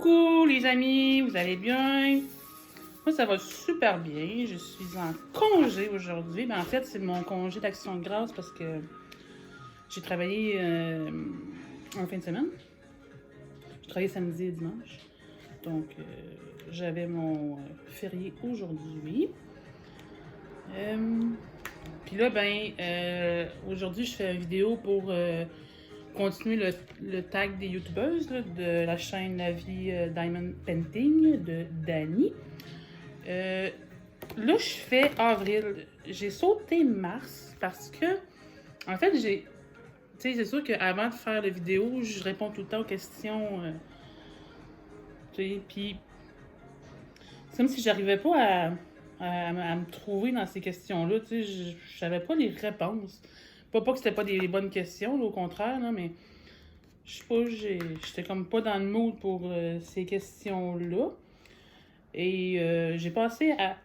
Coucou les amis, vous allez bien? Moi ça va super bien, je suis en congé aujourd'hui. En fait c'est mon congé d'action de grâce parce que j'ai travaillé en fin de semaine. J'ai travaillé samedi et dimanche. Donc j'avais mon férié aujourd'hui. Puis là aujourd'hui je fais une vidéo pour continuer le tag des youtubeuses là, de la chaîne La Vie Diamond Painting de Dani. Là, je fais avril. J'ai sauté mars parce que, en fait, tu sais, c'est sûr qu'avant de faire la vidéo, je réponds tout le temps aux questions. Tu sais, puis c'est comme si j'arrivais pas à me trouver dans ces questions-là. Tu sais, je savais pas les réponses. Pas que c'était pas des bonnes questions, là, au contraire, là, mais je sais pas, j'étais comme pas dans le mood pour ces questions-là. Et j'ai passé à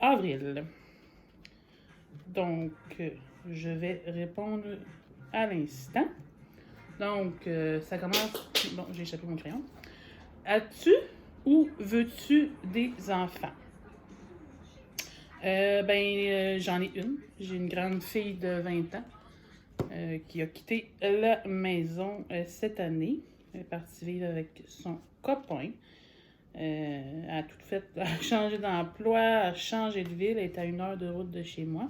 avril. Donc, je vais répondre à l'instant. Donc, ça commence... Bon, j'ai échappé mon crayon. As-tu ou veux-tu des enfants? J'en ai une. J'ai une grande fille de 20 ans qui a quitté la maison cette année. Elle est partie vivre avec son copain. Elle a tout fait, elle a changé d'emploi, elle a changé de ville, elle est à 1 heure de route de chez moi.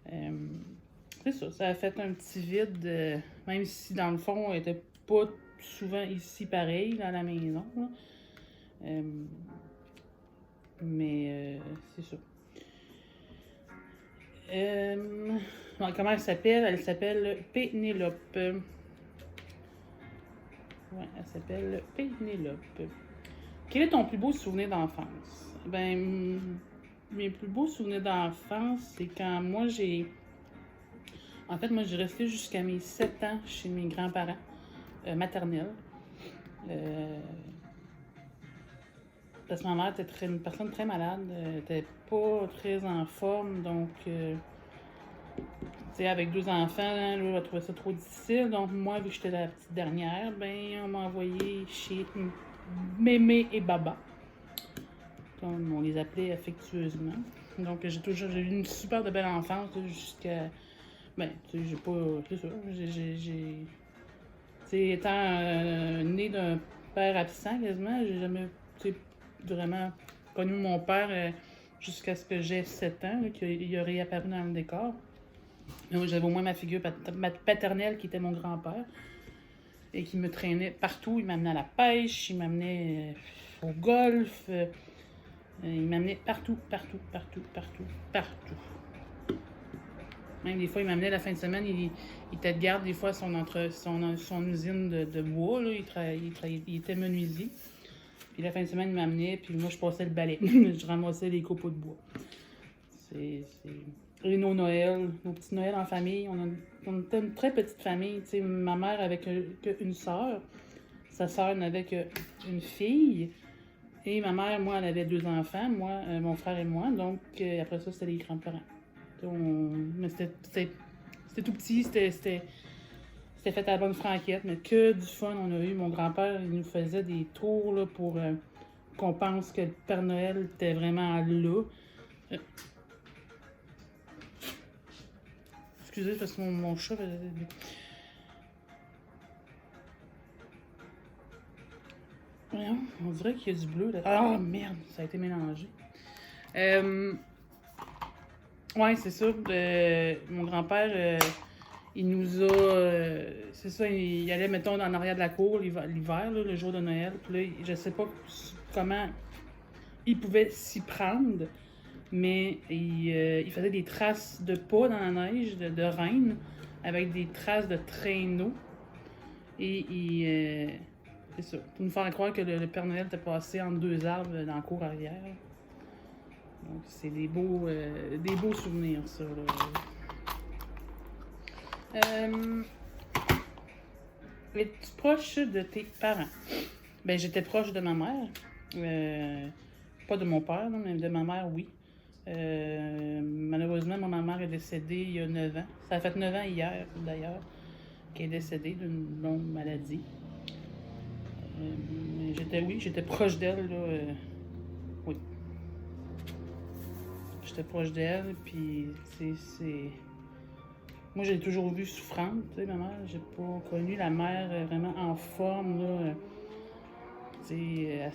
C'est ça a fait un petit vide, même si dans le fond, elle était pas souvent ici pareil, dans la maison. C'est ça. Comment elle s'appelle? Elle s'appelle Pénélope. Ouais, elle s'appelle Pénélope. Quel est ton plus beau souvenir d'enfance? Mes plus beaux souvenirs d'enfance, c'est quand moi j'ai... En fait, moi j'ai resté jusqu'à mes 7 ans chez mes grands-parents maternels. Parce que ma mère était une personne très malade, elle était pas très en forme, donc... Tu sais, avec 2 enfants, là, elle trouvait ça trop difficile. Donc moi, vu que j'étais la petite dernière, on m'a envoyée chez Mémé et Baba, comme on les appelait affectueusement. Donc j'ai eu une super de belle enfance jusqu'à... Tu sais, j'ai pas... C'est ça, tu sais, étant née d'un père absent quasiment, j'ai jamais, tu sais, vraiment connu mon père jusqu'à ce que j'ai 7 ans, là, qu'il a réapparu dans le décor. Donc, j'avais au moins ma figure paternelle qui était mon grand-père et qui me traînait partout. Il m'amenait à la pêche, il m'amenait au golf, il m'amenait partout. Même des fois, il m'amenait la fin de semaine, il était de garde des fois à son usine de bois. Là, il était menuisier. Puis la fin de semaine, il m'amenait, puis moi, je passais le balai. Je ramassais les copeaux de bois. Et nos Noëls, nos petits Noëls en famille, on était une très petite famille. Tu sais, ma mère avait qu'une sœur, sa sœur n'avait qu'une fille, et ma mère, moi, elle avait 2 enfants, moi, mon frère et moi. Donc, après ça, c'était les grands-parents. Mais c'était tout petit, c'était fait à la bonne franquette, mais que du fun on a eu. Mon grand-père, il nous faisait des tours là, pour qu'on pense que le Père Noël était vraiment là. Excusez, parce que mon chat faisait des... Voyons, on dirait qu'il y a du bleu là. Ah merde, ça a été mélangé. Ouais, c'est ça. Mon grand-père, il nous a... c'est ça, il allait, mettons, en arrière de la cour l'hiver, là, le jour de Noël. Puis là, je sais pas comment il pouvait s'y prendre, mais il faisait des traces de pas dans la neige, de reine, avec des traces de traîneau. Et c'est ça, pour nous faire croire que le Père Noël était passé entre 2 arbres dans la cour arrière. Donc, c'est des beaux souvenirs, ça. Es-tu proche de tes parents? J'étais proche de ma mère. Pas de mon père, non, mais de ma mère, oui. Malheureusement, ma mère est décédée il y a 9 ans. Ça a fait 9 ans hier, d'ailleurs, qu'elle est décédée d'une longue maladie. j'étais proche d'elle, là. Oui. J'étais proche d'elle, puis c'est... Moi, j'ai toujours vu souffrante, tu sais, ma mère. J'ai pas connu la mère vraiment en forme, là. Tu sais,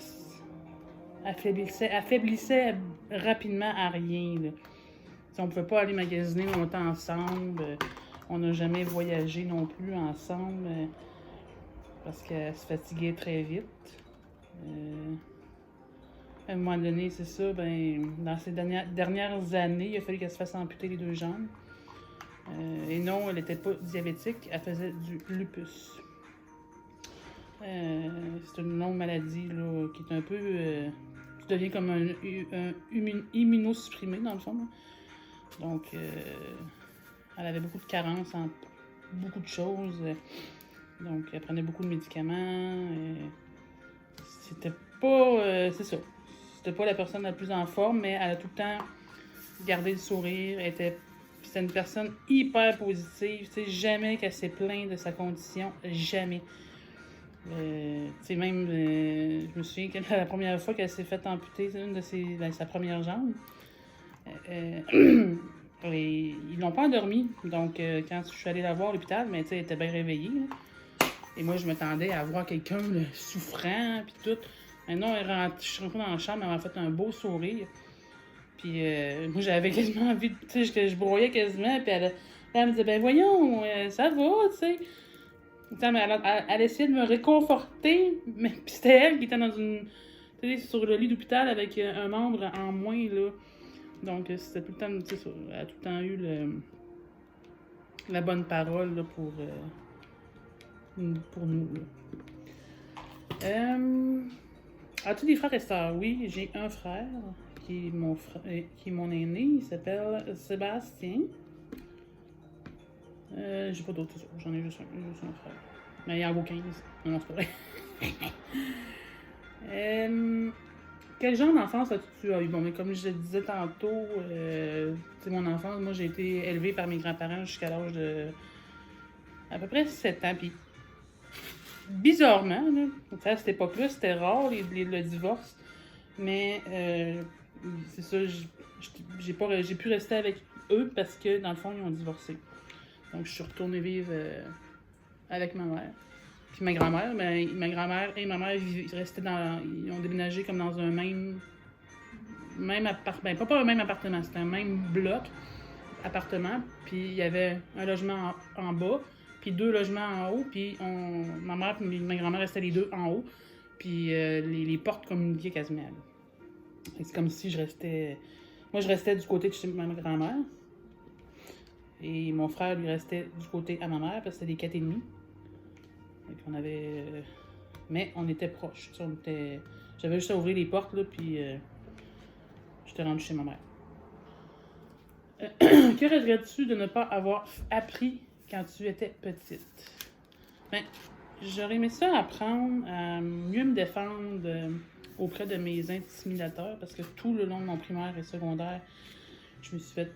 affaiblissait rapidement à rien, là. T'sais, on pouvait pas aller magasiner longtemps ensemble. On n'a jamais voyagé non plus ensemble parce qu'elle se fatiguait très vite. À un moment donné, c'est ça, ben, dans ces dernières années, il a fallu qu'elle se fasse amputer les 2 jambes. Et non, elle n'était pas diabétique, elle faisait du lupus. C'est une longue maladie là, qui est un peu... tu deviens comme un immunosupprimé, dans le fond. Là. Donc, elle avait beaucoup de carences en beaucoup de choses. Donc, elle prenait beaucoup de médicaments. C'était pas... c'est ça. C'était pas la personne la plus en forme, mais elle a tout le temps gardé le sourire. C'était une personne hyper positive. Tu sais, jamais qu'elle s'est plainte de sa condition. Jamais. Tu sais, même, je me souviens que la première fois qu'elle s'est fait amputer sa première jambe, et ils l'ont pas endormie. Donc, quand je suis allée la voir à l'hôpital, mais tu sais, elle était bien réveillée. Là. Et moi, je m'attendais à voir quelqu'un souffrant, puis tout. Maintenant, je suis rentrée dans la chambre, elle m'a fait un beau sourire. Puis, moi, j'avais quasiment envie, tu sais, je broyais quasiment, puis elle me disait, ben voyons, ça va, tu sais. Elle essayait de me réconforter, mais puis c'était elle qui était dans une, tu sais, sur le lit d'hôpital avec un membre en moins, là. Donc, c'était tout le temps, tu sais, elle a tout le temps eu la bonne parole là, pour nous. As-tu des frères et sœurs? Oui, j'ai un frère qui est mon aîné. Il s'appelle Sébastien. J'ai pas d'autres, j'en ai juste un frère. Mais il en vaut 15. Non, c'est pas vrai. Quel genre d'enfance as-tu eu? Bon, mais comme je le disais tantôt, mon enfance, moi j'ai été élevée par mes grands-parents jusqu'à l'âge de à peu près 7 ans. Puis bizarrement, là, à cette époque-là, c'était rare le divorce. Mais c'est ça, j'ai pu rester avec eux parce que dans le fond, ils ont divorcé. Donc je suis retournée vivre avec ma mère. Puis ma grand-mère, ma grand-mère et ma mère ils ont déménagé comme dans un même appartement. Ben, pas un même appartement, c'était un même bloc appartement. Puis il y avait un logement en bas, puis 2 logements en haut. Puis ma mère et ma grand-mère restaient les 2 en haut. Puis les portes communiquaient quasiment. C'est comme si moi, je restais du côté de chez ma grand-mère. Et mon frère, lui, restait du côté à ma mère, parce que c'était des 4 et demi. On avait... Mais on était proches. J'avais juste à ouvrir les portes, là, puis j'étais rendue chez ma mère. Que regrettes-tu de ne pas avoir appris quand tu étais petite? Ben, j'aurais aimé ça apprendre à mieux me défendre auprès de mes intimidateurs, parce que tout le long de mon primaire et secondaire, je me suis fait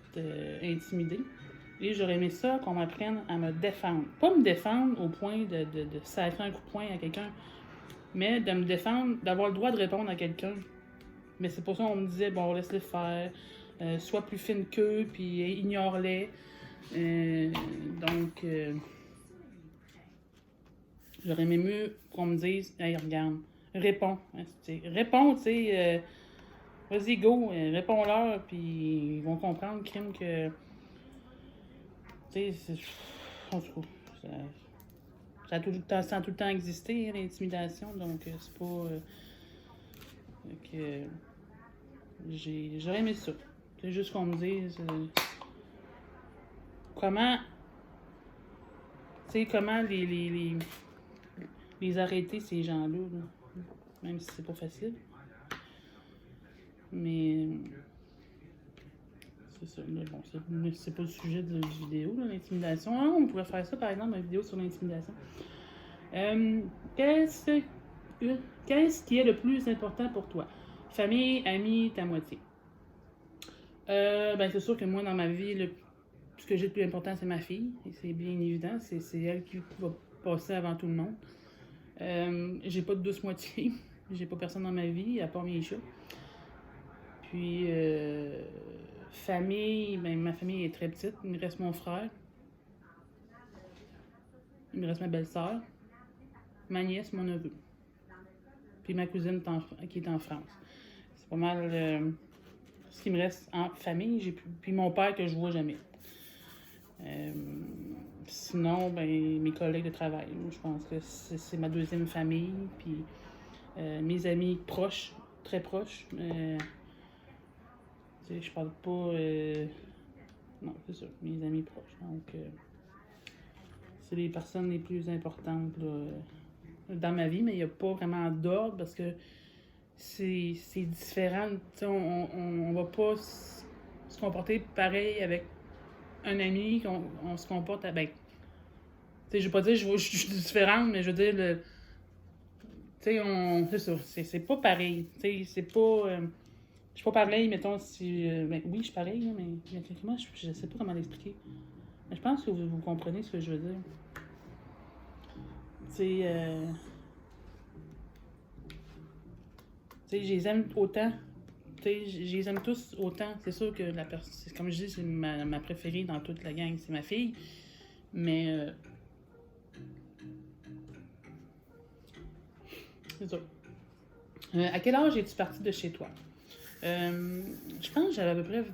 intimider. Et j'aurais aimé ça qu'on m'apprenne à me défendre. Pas me défendre au point de sacrer un coup de poing à quelqu'un, mais de me défendre, d'avoir le droit de répondre à quelqu'un. Mais c'est pour ça qu'on me disait, bon, laisse-les faire, sois plus fine qu'eux, puis ignore-les. Donc, j'aurais aimé mieux qu'on me dise, hey, regarde, réponds. Réponds, tu sais, vas-y, go, réponds-leur, puis ils vont comprendre, crime, que. Tu sais, en tout cas, ça a tout le temps existé, hein, l'intimidation, donc c'est pas. J'aurais aimé ça. C'est juste qu'on me dise comment. Tu sais, comment les arrêter, ces gens-là, là. Même si c'est pas facile. Mais. C'est ça. Mais bon, c'est pas le sujet de la vidéo, l'intimidation. Ah, on pourrait faire ça, par exemple, une vidéo sur l'intimidation. Qu'est-ce qui est le plus important pour toi? Famille, amis, ta moitié. Ben, c'est sûr que moi, dans ma vie, ce que j'ai de plus important, c'est ma fille. Et c'est bien évident. C'est elle qui va passer avant tout le monde. J'ai pas de douce moitié. J'ai pas personne dans ma vie, à part mes chats. Puis, famille, ben, ma famille est très petite. Il me reste mon frère. Il me reste ma belle-sœur. Ma nièce, mon neveu. Puis ma cousine qui est en France. C'est pas mal ce qui me reste en famille. Puis mon père que je vois jamais. Sinon, ben, mes collègues de travail. Je pense que c'est ma deuxième famille. Puis mes amis proches, très proches. Je parle pas. Non, c'est ça, mes amis proches. Donc, c'est les personnes les plus importantes là, dans ma vie, mais il n'y a pas vraiment d'ordre parce que c'est différent. On va pas se comporter pareil avec un ami qu'on se comporte avec. Je veux pas dire je suis différente, mais je veux dire, c'est ça, c'est pas pareil. C'est pas. Je suis pas pareil, mettons, si. Ben, oui, je suis pareil, là, mais comment je sais pas comment l'expliquer. Mais je pense que vous comprenez ce que je veux dire. Je les aime autant. Je les aime tous autant. C'est sûr que la personne. Comme je dis, c'est ma préférée dans toute la gang, c'est ma fille. Mais. C'est ça. À quel âge es-tu partie de chez toi? Je pense que j'avais à peu près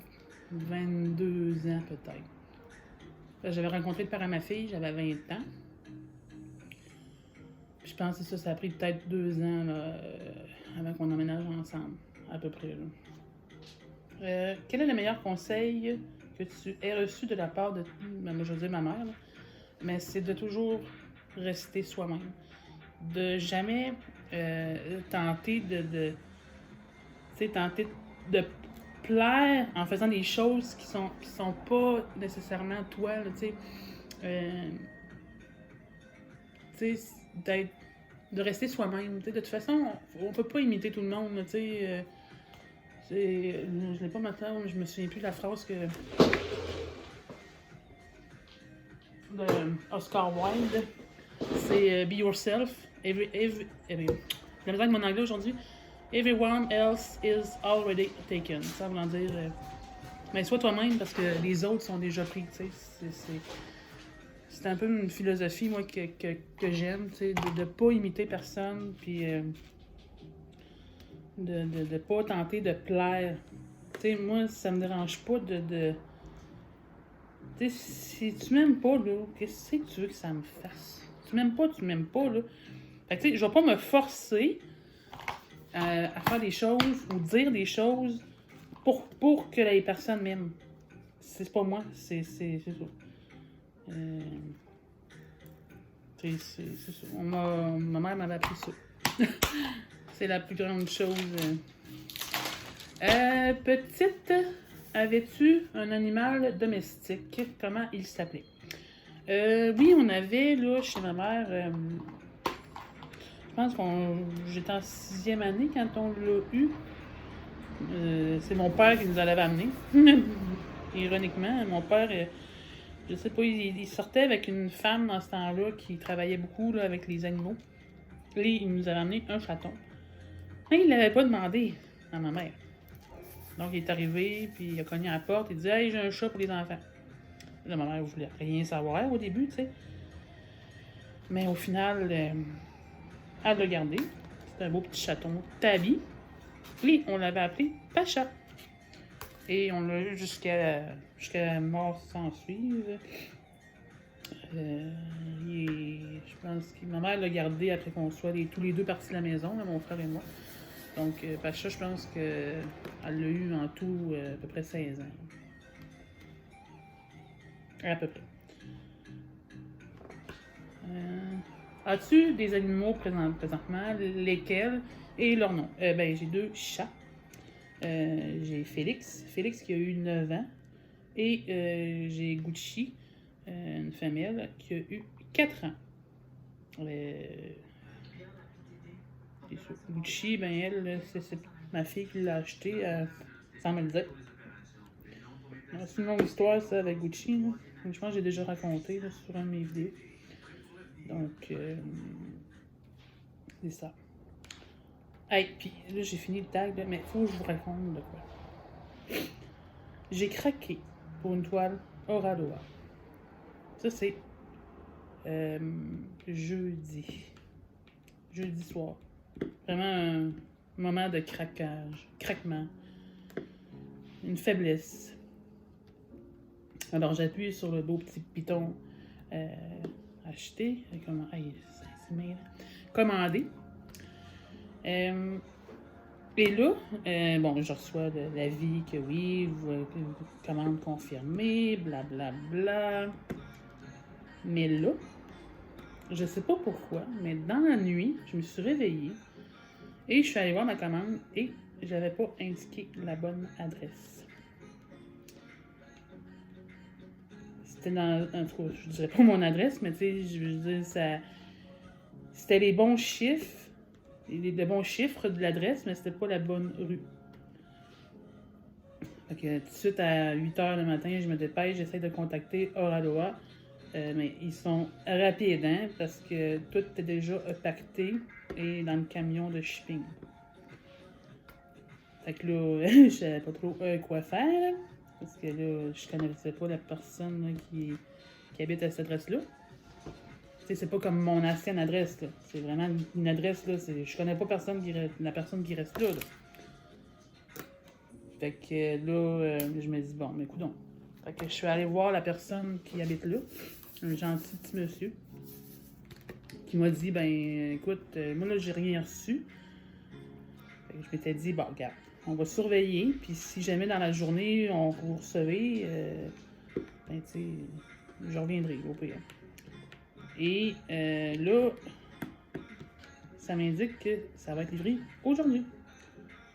22 ans, peut-être. J'avais rencontré le père à ma fille, j'avais 20 ans. Puis je pense que ça a pris peut-être 2 ans là, avant qu'on emménage ensemble, à peu près. Là. Quel est le meilleur conseil que tu aies reçu de la part de, je veux dire ma mère, là, mais c'est de toujours rester soi-même. De jamais tenter tenter de plaire en faisant des choses qui sont pas nécessairement toi, là, de rester soi-même. De toute façon, on peut pas imiter tout le monde, là, je l'ai pas maintenant, mais je me souviens plus de la phrase que de Oscar Wilde. C'est be yourself. La misère avec mon anglais aujourd'hui. Everyone else is already taken. Ça veut dire. Mais sois toi-même parce que les autres sont déjà pris. C'est un peu une philosophie, moi, que j'aime, de ne pas imiter personne, puis de ne pas tenter de plaire. Moi, ça me dérange pas de si tu m'aimes pas, là, qu'est-ce que tu veux que ça me fasse? Tu m'aimes pas, là. Fait que, je vais pas me forcer à faire des choses ou dire des choses pour que les personnes m'aiment. C'est pas moi, c'est ça. C'est ça. Ma mère m'avait appris ça. C'est la plus grande chose. Petite, avais-tu un animal domestique? Comment il s'appelait? Oui, on avait, là, chez ma mère, je pense j'étais en 6e année quand on l'a eu. C'est mon père qui nous l'avait amené. Ironiquement, mon père, je sais pas, il sortait avec une femme dans ce temps-là qui travaillait beaucoup là, avec les animaux. Et il nous avait amené un chaton. Mais il l'avait pas demandé à ma mère. Donc il est arrivé, puis il a cogné à la porte, il dit « Hey, j'ai un chat pour les enfants. » Là, ma mère voulait rien savoir au début, tu sais. Mais au final, elle l'a gardé. C'était un beau petit chaton Tabby. Oui, on l'avait appelé Pacha. Et on l'a eu jusqu'à la mort sans suivre. Je pense que ma mère l'a gardé après qu'on soit tous les deux partis de la maison, là, mon frère et moi. Donc, Pacha, je pense qu'elle l'a eu en tout à peu près 16 ans. À peu près. As-tu des animaux présentement? Lesquels? Et leur nom? J'ai 2 chats. J'ai Félix qui a eu 9 ans. Et j'ai Gucci, une femelle, qui a eu 4 ans. Gucci, elle, c'est ma fille qui l'a acheté sans me le dire. C'est une longue histoire, ça, avec Gucci. Là. Je pense que j'ai déjà raconté là, sur un de mes vidéos. Donc, c'est ça. Hey, puis là, j'ai fini le tag, là, mais faut que je vous raconte de quoi. J'ai craqué pour une toile Oraloa. Ça, c'est jeudi. Jeudi soir. Vraiment un moment de craquement, une faiblesse. Alors, j'appuie sur le beau petit piton acheter, commandé. Et là, bon, je reçois l'avis que oui, commande confirmée, blablabla. Bla, bla. Mais là, je sais pas pourquoi, mais dans la nuit, je me suis réveillée et je suis allée voir ma commande et j'avais pas indiqué la bonne adresse. C'était dans un trou, je dirais pas mon adresse, mais tu sais, je veux dire, c'était les bons chiffres, les bons chiffres de l'adresse, mais c'était pas la bonne rue. Fait que tout de suite à 8h le matin, je me dépêche, j'essaie de contacter Oraloa. Mais ils sont rapides, hein, parce que tout est déjà pacté et dans le camion de shipping. Fait que là, je savais pas trop quoi faire, parce que là, je connaissais pas la personne là, qui habite à cette adresse-là. Tu sais, c'est pas comme mon ancienne adresse, là. C'est vraiment une adresse, là, je connais pas la personne qui reste là. Fait que là, je me dis, bon, mais écoute donc. Fait que je suis allée voir la personne qui habite là. Un gentil petit monsieur qui m'a dit, ben écoute, moi là j'ai rien reçu. Fait que je m'étais dit, bon regarde, on va surveiller, puis si jamais dans la journée on vous recevez, ben tu sais, je reviendrai au pire. Et là, ça m'indique que ça va être livré aujourd'hui.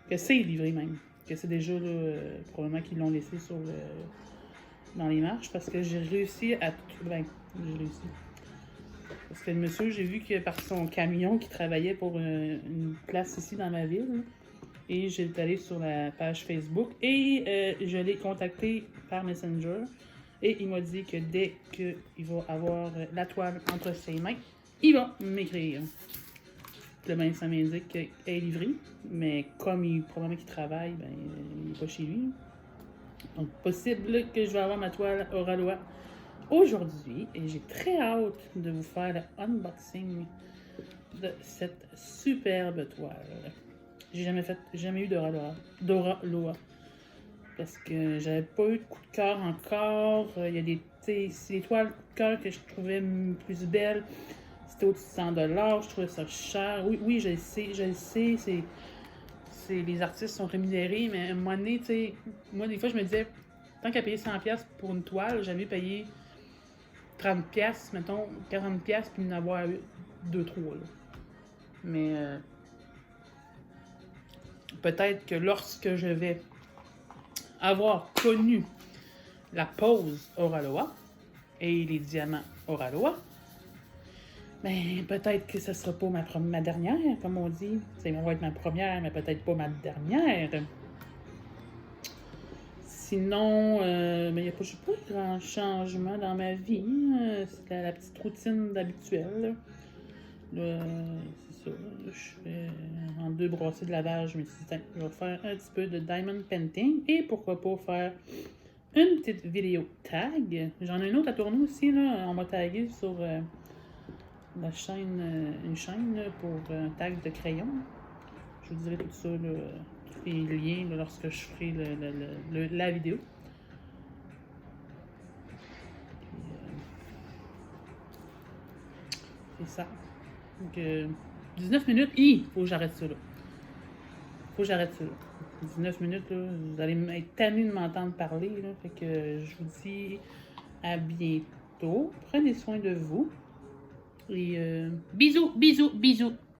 Que c'est livré même. Que c'est déjà là, probablement qu'ils l'ont laissé dans les marches parce que j'ai réussi à tout. Ben, j'ai réussi. Parce que le monsieur, j'ai vu que par son camion qui travaillait pour une place ici dans ma ville. Et j'ai allé sur la page Facebook et je l'ai contacté par Messenger. Et il m'a dit que dès qu'il va avoir la toile entre ses mains, il va m'écrire. Là, ben, ça m'indique qu'elle est livrée. Mais comme probablement qu'il travaille, ben, il n'est pas chez lui. Donc, possible que je vais avoir ma toile Oraloa aujourd'hui. Et j'ai très hâte de vous faire l'unboxing de cette superbe toile. J'ai jamais eu d'Oraloa. Parce que j'avais pas eu de coup de cœur encore. Il y a c'est les toiles coup de cœur que je trouvais plus belles. C'était au-dessus de 100$. Je trouvais ça cher. Oui, je le sais. Les artistes sont rémunérés, mais à un moment donné, tu sais, moi, des fois, je me disais, tant qu'à payer 100$ pour une toile, j'avais payé 30$, mettons, 40$, puis en avoir 2-3. Mais peut-être que lorsque je vais avoir connu la pose Oraloa et les diamants Oraloa, ben, peut-être que ce ne sera pas ma dernière, comme on dit. Ça va être ma première, mais peut-être pas ma dernière. Sinon, il n'y a pas grand changement dans ma vie. C'est la petite routine d'habituelle. Là, c'est ça. Je fais en 2 brassées de lavage. Je me suis dit, je vais faire un petit peu de diamond painting. Et pourquoi pas faire une petite vidéo tag. J'en ai une autre à tourner aussi. Là. On m'a tagué sur une chaîne pour un tag de crayon. Je vous dirai tout ça, tous les liens lorsque je ferai la vidéo. C'est ça. Donc, 19 minutes. Faut que j'arrête ça là. 19 minutes, là, vous allez être tanné de m'entendre parler. Là, fait que je vous dis à bientôt. Prenez soin de vous. Et bisous.